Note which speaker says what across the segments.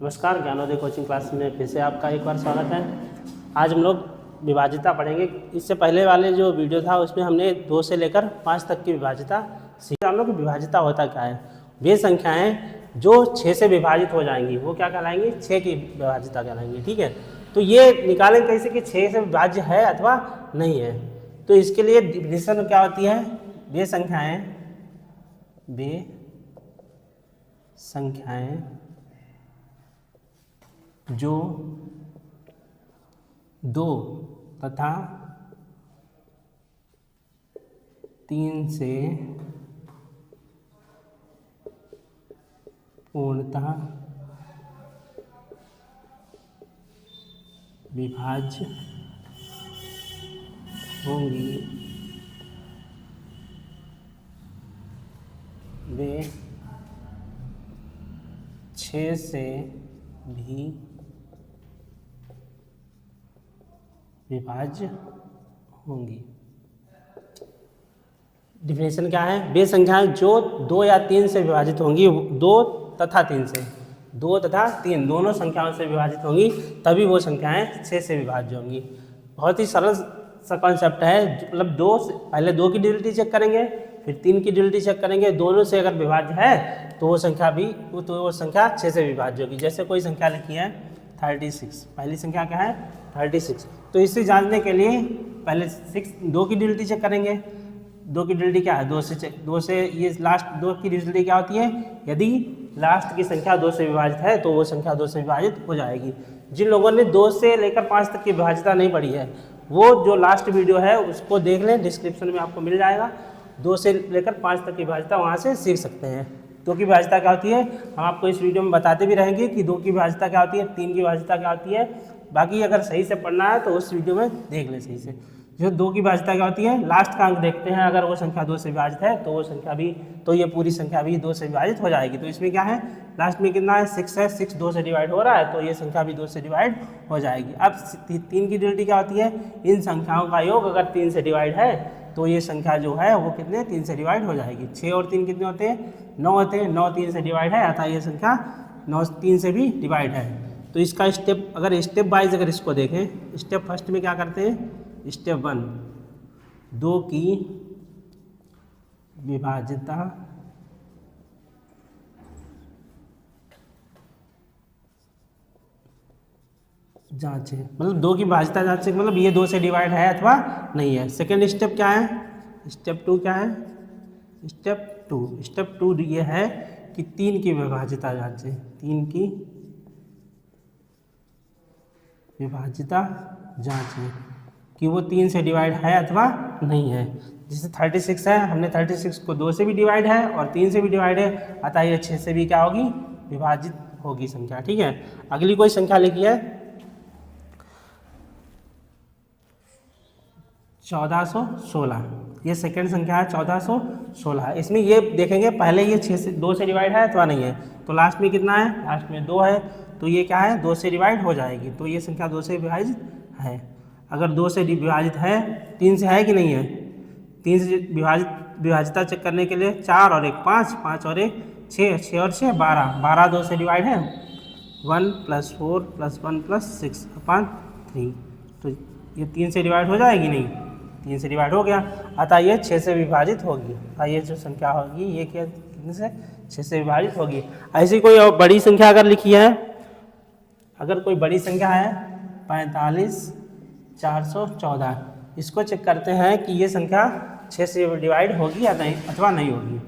Speaker 1: नमस्कार, Gyanodaya coaching class में फिर से आपका एक बार स्वागत है। आज हम लोग विभाज्यता पढ़ेंगे। इससे पहले वाले जो वीडियो था उसमें हमने 2 से लेकर 5 तक की विभाज्यता सीखी। हम लोग की विभाज्यता होता क्या है? वे संख्याएं जो 6 से विभाजित हो जाएंगी वो क्या कहलाएंगी? 6 की विभाज्यता कहलाएंगी। ठीक है, तो ये निकालें कैसे कि 6 से विभाज्य है अथवा नहीं है। तो इसके लिए डिफिनेशन क्या होती है? वे संख्याएं जो 2 तथा 3 से पूर्णतः विभाज्य होंगी वे 6 से भी विभाज्य होंगी। डिफिनेशन क्या है? वे संख्याएं जो 2 या 3 से विभाजित होंगी, 2 तथा 3 से, 2 तथा 3 दोनों संख्याओं से विभाजित होंगी, तभी वो संख्याएं 6 से विभाज्य होंगी। बहुत ही सरल सा कॉन्सेप्ट है। मतलब पहले 2 की ड्यूलिटी चेक करेंगे, फिर 3 की ड्यूलिटी चेक करेंगे। दोनों से अगर विभाज्य है तो वो संख्या 6 से विभाज्य होगी। जैसे कोई संख्या लिखी है 36, पहली संख्या क्या है? 36। तो इसे जानने के लिए पहले 2 की ड्यूलिटी चेक करेंगे। 2 की ड्यूलिटी क्या है? 2 से ये लास्ट 2 की ड्यूलिटी क्या होती है? यदि लास्ट की संख्या 2 से विभाजित है तो वो संख्या 2 से विभाजित हो जाएगी। जिन लोगों ने 2 से लेकर 5 तक की विभाज्यता नहीं पढ़ी है वो जो लास्ट वीडियो है उसको देख लें, डिस्क्रिप्शन में आपको मिल जाएगा। 2 से लेकर 5 तक की विभाज्यता वहाँ से सीख सकते हैं। 2 की विभाज्यता क्या होती है हम आपको इस वीडियो में बताते भी रहेंगे कि 2 की विभाज्यता क्या होती है, 3 की विभाज्यता क्या होती है। बाकी अगर सही से पढ़ना है तो उस वीडियो में देख लें सही से। जो 2 की विभाज्यता क्या होती है, लास्ट का अंक देखते हैं, अगर वो संख्या 2 से विभाजित है तो वो संख्या भी, तो ये पूरी संख्या भी 2 से विभाजित हो जाएगी। तो इसमें क्या है, लास्ट में कितना है? 6 है। 6 2 से डिवाइड हो रहा है तो ये संख्या भी 2 से डिवाइड हो जाएगी। अब 3 की ड्यूलिटी क्या होती है? इन संख्याओं का योग अगर 3 से डिवाइड है तो ये संख्या जो है वो कितने? 3 से डिवाइड हो जाएगी। 6 और 3 कितने होते हैं? 9 होते हैं। 9 3 से डिवाइड है अतः ये संख्या 9 3 से भी डिवाइड है। तो इसका स्टेप, अगर स्टेप वाइज अगर इसको देखें, स्टेप फर्स्ट में क्या करते हैं? स्टेप 1 2 की विभाज्यता जांचें, मतलब 2 की विभाज्यता जांचें, मतलब ये 2 से डिवाइड है अथवा नहीं है। सेकेंड स्टेप क्या है? स्टेप 2 क्या है? स्टेप 2 ये है कि 3 की विभाज्यता जांचें। 3 की विभाज्यता जांचें कि वो 3 से डिवाइड है अथवा नहीं है। जैसे 36 है, हमने 36 को 2 से भी डिवाइड है और 3 से भी डिवाइड है, अतः ये 6 से भी क्या होगी? विभाजित होगी संख्या। ठीक है, अगली कोई संख्या लिखी है 1416। ये सेकेंड संख्या है 1416। इसमें ये देखेंगे पहले ये 2 से डिवाइड है अथवा नहीं है। तो लास्ट में कितना है? लास्ट में 2 है तो ये क्या है? 2 से डिवाइड हो जाएगी। तो ये संख्या 2 से विभाजित है। अगर 2 से विभाजित है, 3 से है कि नहीं है? 3 से विभाज्यता चेक करने के लिए 4 और 1 5, 5 और 1 6, 6 और 6 12, 12 2 से डिवाइड है। 1 + 4 + 1 + 6/3। तो ये 3 से डिवाइड हो जाएगी? नहीं, 3 से डिवाइड हो गया, अतः ये 6 से विभाजित होगी। ये जो संख्या होगी ये क्या, कितने से? 6 से विभाजित होगी। ऐसी कोई और बड़ी संख्या अगर लिखी है, अगर कोई बड़ी संख्या है 45414, इसको चेक करते हैं कि ये संख्या 6 से डिवाइड होगी या नहीं अथवा नहीं होगी।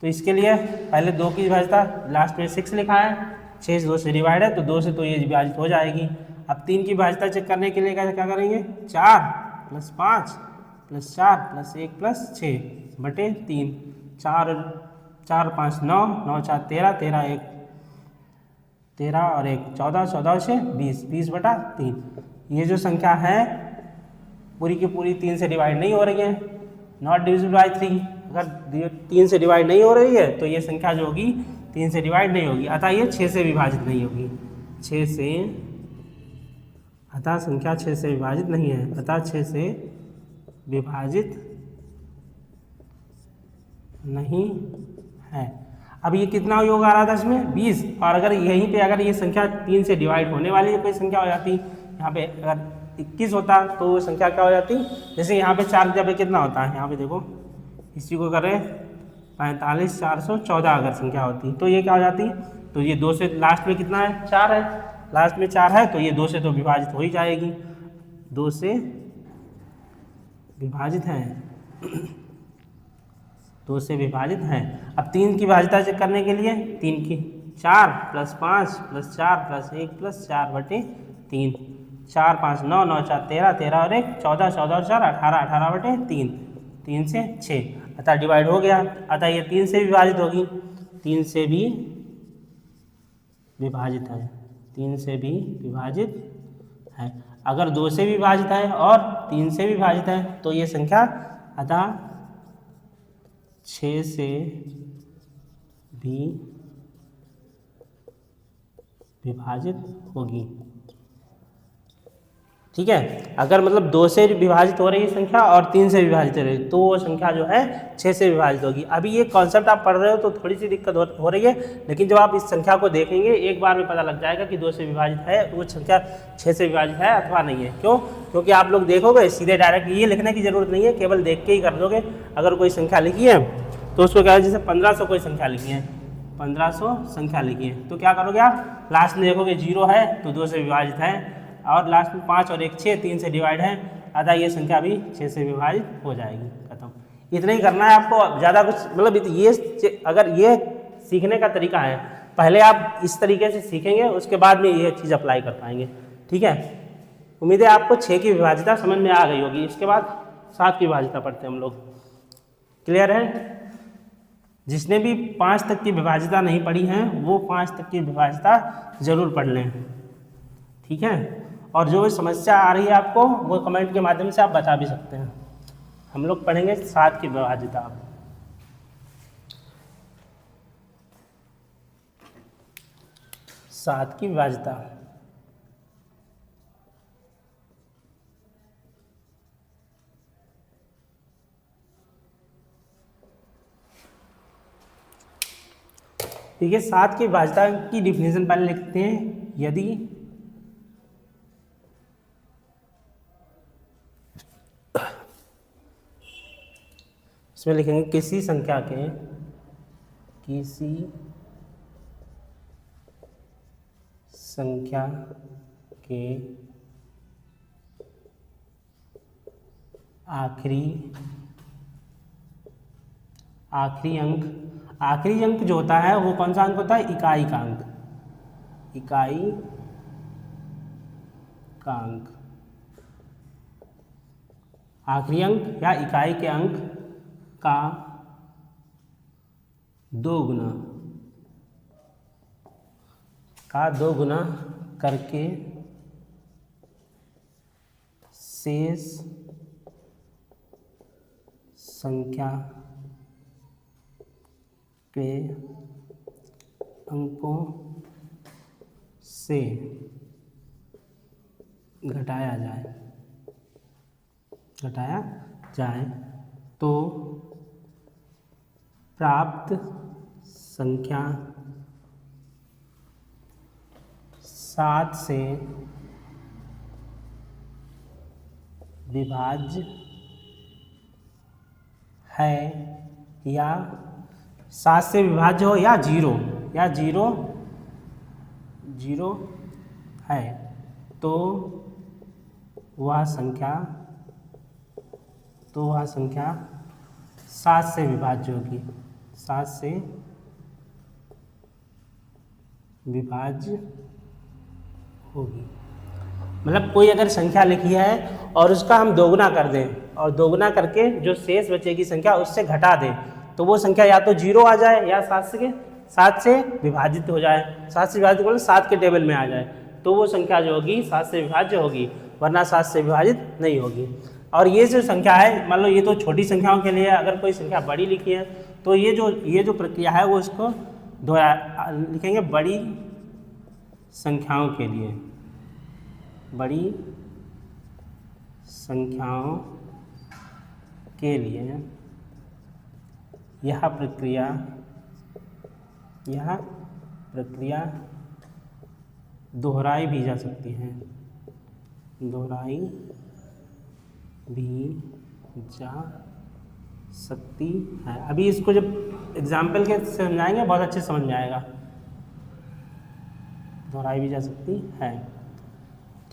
Speaker 1: तो इसके लिए पहले 2 की विभाज्यता, लास्ट में 6 लिखा है, 6 2 से डिवाइड है तो 2 से तो ये विभाजित हो जाएगी। अब 3 की विभाज्यता चेक करने के लिए क्या करेंगे? 4 + 5 + 4 + 1 + 6/3। 4 4 5 9, 9 4 13, 13 1 13 और 1 14, 14 6 20, 20/3। ये जो संख्या है पूरी की पूरी 3 से डिवाइड नहीं हो रही है, नॉट डिविजिबल बाय 3। अगर 3 से डिवाइड नहीं हो रही है तो ये संख्या जो होगी 3 से डिवाइड नहीं होगी, अतः ये 6 से विभाजित नहीं होगी। 6 से, अतः संख्या 6 से विभाजित नहीं है, अतः 6 से विभाजित नहीं है। अब ये कितना योग आ रहा था इसमें 20, और अगर यहीं पे अगर ये संख्या 3 से डिवाइड होने वाली है कोई संख्या हो जाती, यहाँ पे अगर 21 होता तो वो संख्या क्या हो जाती, जैसे यहाँ पे 4 जब कितना होता है, यहाँ पे देखो इसी को करें 45 414 अगर संख्या होती तो ये क्या हो जाती, तो ये 2 से लास्ट में कितना है 4 है, लास्ट में 4 है तो ये 2 से तो विभाजित हो ही जाएगी, 2 से विभाजित है 2 से विभाजित है। अब 3 की भाज्यता चेक करने के लिए 3 की 4 + 5 + 4 + 1 + 4/3, 4 5 9 9 4 13 13 और 1 14 14 और 4 18 18/3, 3 से 6, अतः डिवाइड हो गया, अतः ये 3 से विभाजित होगी, 3 से भी विभाजित है, 3 से भी विभाजित है। अगर 2 से विभाजित है और 3 से विभाजित है तो ये संख्या अतः 6 से भी विभाजित होगी। ठीक है, अगर मतलब 2 से विभाजित हो रही है संख्या और 3 से विभाजित हो रही है तो वो संख्या जो है 6 से विभाजित होगी। अभी ये कॉन्सेप्ट आप पढ़ रहे हो तो थोड़ी सी दिक्कत हो रही है, लेकिन जब आप इस संख्या को देखेंगे एक बार में पता लग जाएगा कि 2 से विभाजित है वो संख्या 6 से विभाजित है अथवा नहीं है। क्यों? क्योंकि आप लोग देखोगे सीधे डायरेक्ट ये लिखने की जरूरत नहीं है, केवल देख के ही कर दोगे। अगर कोई संख्या लिखी है तो उसको क्या है, जैसे 1500 कोई संख्या लिखी है, 1500 संख्या लिखी है तो क्या करोगे आप, लास्ट में देखोगे 0 है तो 2 से विभाजित है, और लास्ट में 5 और 1 6, 3 से डिवाइड है, अतः ये संख्या भी 6 से विभाजित हो जाएगी। खत्म, इतना ही करना है आपको, ज़्यादा कुछ मतलब ये अगर ये सीखने का तरीका है, पहले आप इस तरीके से सीखेंगे उसके बाद में ये चीज़ अप्लाई कर पाएंगे। ठीक है, उम्मीद है आपको 6 की विभाजिता समझ में आ गई होगी। इसके बाद 7 की विभाजिता पढ़ते हैं हम लोग। क्लियर है? जिसने भी 5 तक की विभाजिता नहीं पढ़ी है वो 5 तक की विभाजिता जरूर पढ़ लें। ठीक है, और जो समस्या आ रही है आपको वो कमेंट के माध्यम से आप बता भी सकते हैं। हम लोग पढ़ेंगे 7 की विभाजिता। 7 की विभाजिता ठीक है, 7 की विभाजिता की डिफिनेशन पहले लिखते हैं। यदि इसमें लिखेंगे किसी संख्या के आखिरी अंक जो होता है वो कौन सा अंक होता है, इकाई का अंक। आखिरी अंक या इकाई के अंक का 2 गुना करके शेष संख्या के अंकों से घटाया जाए तो प्राप्त संख्या 7 से विभाज्य है या 7 से विभाज्य हो या जीरो है तो वह संख्या 7 से विभाज्य होगी, 7 से विभाज्य होगी। मतलब कोई अगर संख्या लिखी है और उसका हम दोगुना कर दें और दोगुना करके जो शेष बचेगी संख्या उससे घटा दें तो वो संख्या या तो 0 आ जाए या 7 से विभाजित हो जाए। 7 से विभाजित बोले 7 के टेबल में आ जाए तो वो संख्या जो होगी 7 से विभाज्य होगी, वरना 7 से विभाजित नहीं होगी। और ये जो संख्या है, मान लो ये तो छोटी संख्याओं के लिए, अगर कोई संख्या बड़ी लिखी है तो ये जो प्रक्रिया है वो इसको लिखेंगे बड़ी संख्याओं के लिए, बड़ी संख्याओं के लिए यह प्रक्रिया यह प्रक्रिया दोहराई भी जा सकती है, दोहराई भी जा सकती है। अभी इसको जब एग्जाम्पल के समझाएंगे बहुत अच्छे समझ में आएगा। दोहराई भी जा सकती है,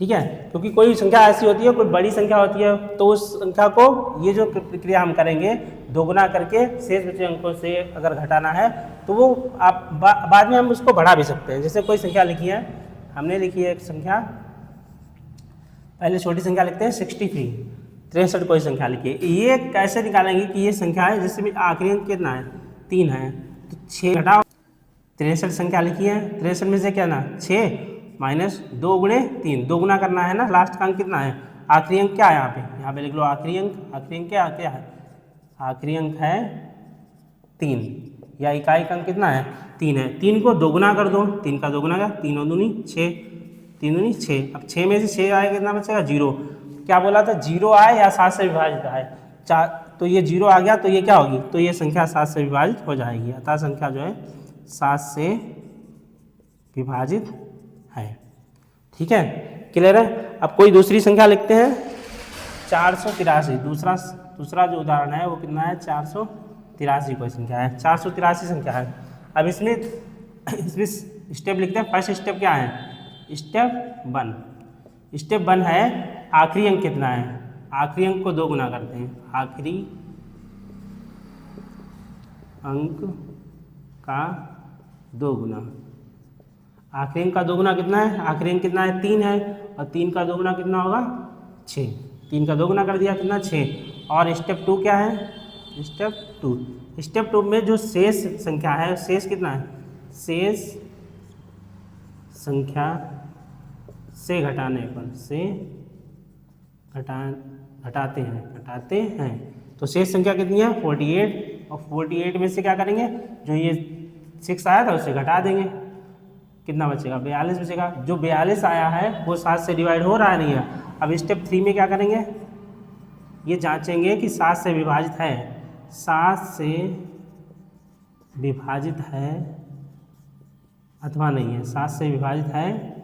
Speaker 1: ठीक है, क्योंकि कोई संख्या ऐसी होती है, कोई बड़ी संख्या होती है, तो उस संख्या को ये जो प्रक्रिया हम करेंगे दोगुना करके शेष बचे अंकों से अगर घटाना है तो वो आप बाद में हम उसको बढ़ा भी सकते हैं। जैसे कोई संख्या लिखी है, हमने लिखी है एक संख्या, पहले छोटी संख्या लिखते हैं 63 कोई संख्या लिखी है। ये कैसे निकालेंगे कि ये संख्या है जिसमें आखिरी अंक कितना है 3 है, तो 6 घटाओ 63 संख्या लिखी है, 63 में से क्या ना 6 माइनस 2 गुणे 3, दोगुना करना है ना, लास्ट का अंक कितना है, आखिरी अंक क्या है यहाँ पे लिख लो आखिरी अंक क्या है, आखिरी अंक है 3, या इकाई का अंक कितना है 3 है। 3 को दोगुना कर दो, 3 का दोगुना का 3 और दूनी 6, 3 दूनी 6, अब 6 में से 6 आए कितना बचेगा 0। क्या बोला था 0 आए या 7 से विभाजित आए, तो ये 0 आ गया, तो ये क्या होगी, तो ये संख्या 7 से विभाजित हो जाएगी, अतः संख्या जो है 7 से विभाजित है, ठीक है, क्लियर है। अब कोई दूसरी संख्या लिखते हैं 483, दूसरा जो उदाहरण है वो कितना है 483 कोई संख्या है, 483 संख्या है। अब इसमें स्टेप लिखते हैं, फर्स्ट स्टेप क्या है, स्टेप 1 है आखिरी अंक कितना है, आखिरी अंक को दोगुना करते हैं, आखिरी अंक का दोगुना, आखिरी अंक का दोगुना कितना है, आखिरी अंक कितना है 3 है, और 3 का दोगुना कितना होगा 6, 3 का दोगुना कर दिया कितना 6। और स्टेप 2 क्या है, स्टेप 2 में जो शेष संख्या है, शेष कितना है, शेष संख्या से घटाने पर, से घटाते हैं, तो शेष संख्या कितनी है 48, और 48 में से क्या करेंगे, जो ये 6 आया था उसे घटा देंगे, कितना बचेगा 42 बचेगा। जो 42 आया है वो 7 से डिवाइड हो रहा है नहीं है। अब स्टेप 3 में क्या करेंगे, ये जांचेंगे कि 7 से विभाजित है, 7 से विभाजित है अथवा नहीं है, 7 से विभाजित है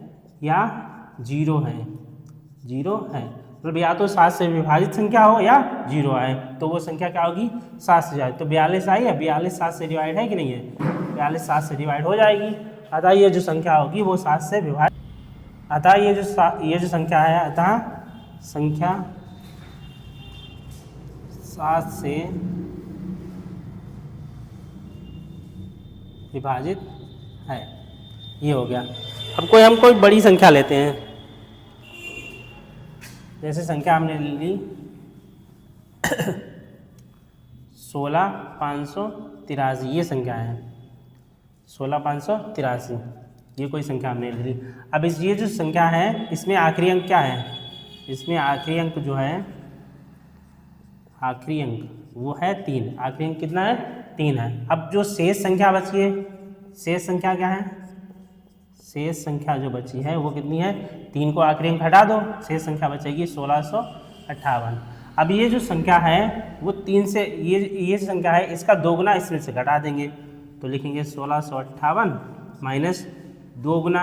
Speaker 1: या 0 है, मतलब या तो 7 से विभाजित संख्या हो या 0 आए, तो वो संख्या क्या होगी 7 से जाए। तो 42 आई है, 42 7 से डिवाइड है कि नहीं है, 42 7 से डिवाइड हो जाएगी, अतः ये जो संख्या होगी वो 7 से विभाजित, अतः ये जो संख्या है, अतः संख्या 7 से विभाजित है, ये हो गया। अब हम कोई बड़ी संख्या लेते हैं, जैसे संख्या हमने ली 16583, ये संख्या है 16583, ये कोई संख्या हमने ली। अब ये जो संख्या है इसमें आखिरी अंक क्या है, इसमें आखिरी अंक जो है, आखिरी अंक वो है 3, आखिरी अंक कितना है 3 है। अब जो शेष संख्या बची है, शेष संख्या क्या है, शेष संख्या जो बची है वो कितनी है, 3 को आखिरी अंक हटा दो, शेष संख्या बचेगी 1658। अब ये जो संख्या है वो 3 से, ये संख्या है इसका दोगुना इसमें से घटा देंगे, तो लिखेंगे 1658 माइनस 2 गुना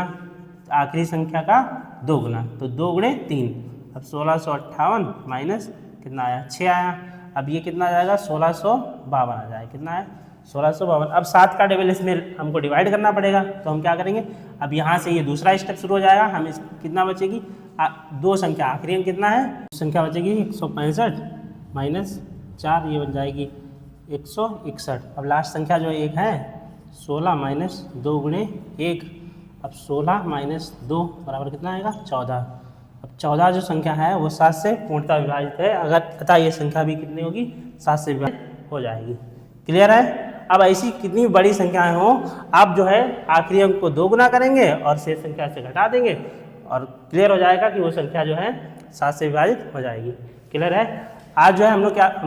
Speaker 1: आखिरी संख्या का 2 गुना, तो 2 गुणे 3। अब 1658 माइनस कितना आया 6 आया, अब ये कितना आ जाएगा 1652 आ जाएगा, कितना है 1652। अब 7 का डबल इसमें हमको डिवाइड करना पड़ेगा, तो हम क्या करेंगे, अब यहाँ से ये दूसरा स्टेप शुरू हो जाएगा, हम इस कितना बचेगी 2 संख्या, आखिरी अंक कितना है, संख्या बचेगी 165 माइनस 4, ये बन जाएगी 161। अब लास्ट संख्या जो 1 है 16 माइनस 2 गुणे 1, अब 16 माइनस 2 बराबर कितना आएगा 14। अब 14 जो संख्या है वो 7 से पूर्णतः विभाजित है, अगर अतः ये संख्या भी कितनी होगी 7 से विभाजित हो जाएगी। क्लियर है। अब ऐसी कितनी बड़ी संख्याएं हो, आप जो है आखिरी अंक को 2 गुना करेंगे और शेष संख्या से घटा देंगे, और क्लियर हो जाएगा कि वो संख्या जो है 7 से विभाजित हो जाएगी। क्लियर है। आज जो है हम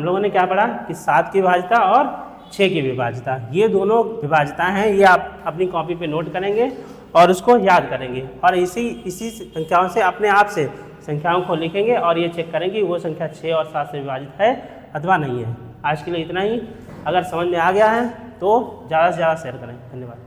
Speaker 1: लोगों ने क्या पढ़ा कि 7 की विभाजिता और 6 की विभाजिता, ये दोनों विभाजिता हैं, ये आप अपनी कॉपी पे नोट करेंगे और उसको याद करेंगे, और इसी संख्याओं से अपने आप से संख्याओं को लिखेंगे और ये चेक करेंगे वो संख्या 6 और 7 से विभाजित है अथवा नहीं है। आज के लिए इतना ही। अगर समझ में आ गया है तो ज़्यादा से ज़्यादा शेयर करें। धन्यवाद।